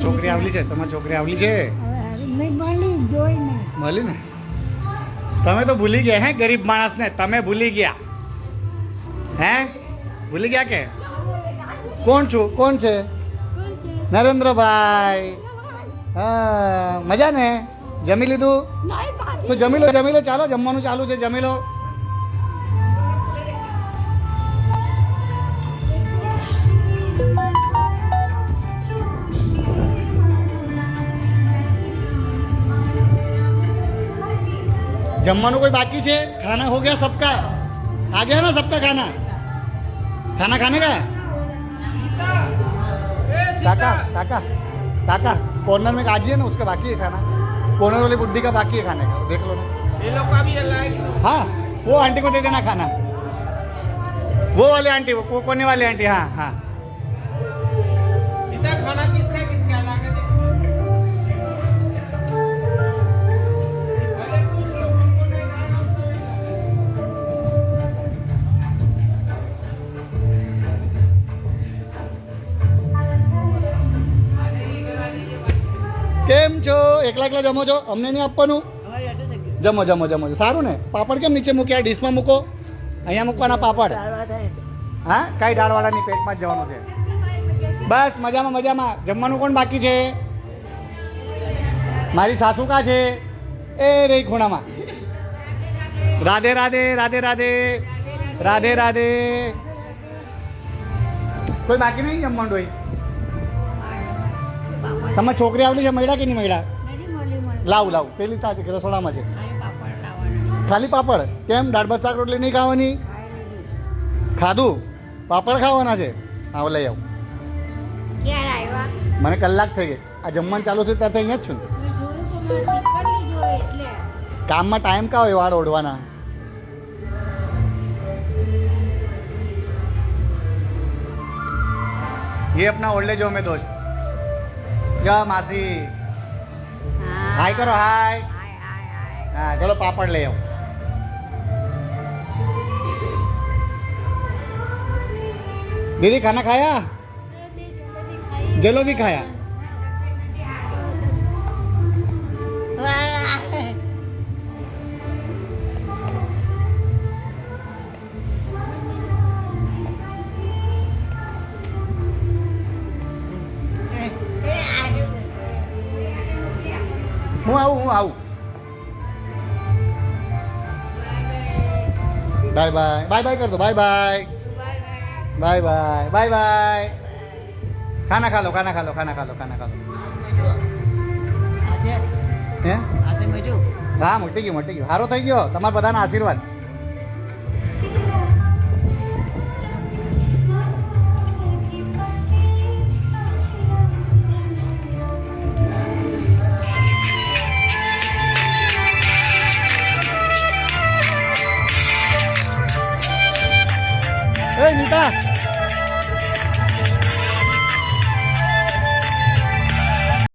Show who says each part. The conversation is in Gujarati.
Speaker 1: તમારી છોકરી આવલી છે? તમારી છોકરી આવલી છે? મળી ને? તમે તો ભૂલી ગયા હે ગરીબ માણસને, તમે ભૂલી ગયા હે? ભૂલી ગયા કે કોણ છું? કોણ છે? નરેન્દ્રભાઈ. હા, મજા ને? જમી લીધું? તો જમી લો, જમી લો, ચાલો જમવાનું ચાલુ છે, જમી લો. जमवानों कोई बाकी है? खाना हो गया सबका? आ गया ना सबका खाना? खाना खाने का है? काका काका काका कॉर्नर में काजी है ना, उसका बाकी है खाना। कॉर्नर वाली बुड्ढी का बाकी है खाने का, देख लो ना। ये लोग का भी हाँ, वो आंटी को दे देना खाना, वो वाले आंटी, वो कोने वाले आंटी। हाँ हाँ, सीधा खाना किसका किसका अलग है? કેમ છો? એકલા એકલા જમો છો? અમને નહીં આપવાનું? જમો જમો જમો. સારું ને? પાપડ કેમ નીચે મૂક્યા? ડીશમાં મૂકો, અહીંયા મૂકવાના પાપડ. હા, કાંઈ દાળવાળાની પેટમાં જ જવાનું છે. બસ મજામાં મજામાં. જમવાનું કોણ બાકી છે? મારી સાસુ કા છે? એ રહી ખૂણામાં. રાધે રાધે રાધે રાધે રાધે રાધે. કોઈ બાકી નહીં જમવાનું? હોય તમે છોકરી આવલી છે? મળ્યા કે નહીં મળ્યા? લાવ લાવ, પેલી તાજી રસોડામાં છે. ખાલી પાપડ? કેમ દાળ ભાત શાક રોટલી નહીં ખાવાની? ખાધું? પાપડ ખાવાના છે? હા, લઈ આવ. મને કલાક થઈ ગઈ. આ જમવાનું ચાલુ થયું ત્યારથી અહીંયા જ છું. કામમાં ટાઈમ કા હોય વાળ ઓઢવાના? ये अपना ओल्ड एज होम में दोस्त. क्या मासी? हाय करो, हाय. हाँ चलो पापड़ ले आओ. दीदी खाना खाया? जलेबी खाया? હું આવું. બાય બાય બાય બાય કર દો. Bye bye bye bye bye bye. ખાના ખા લો, ખાના ખા લો, ખાના ખા લો, ખાના ખા લો. હે? હા, મોટી ગયું, મોટી ગયું. સારો થઈ ગયો. તમારા બધાના આશીર્વાદ. Hey, Nita.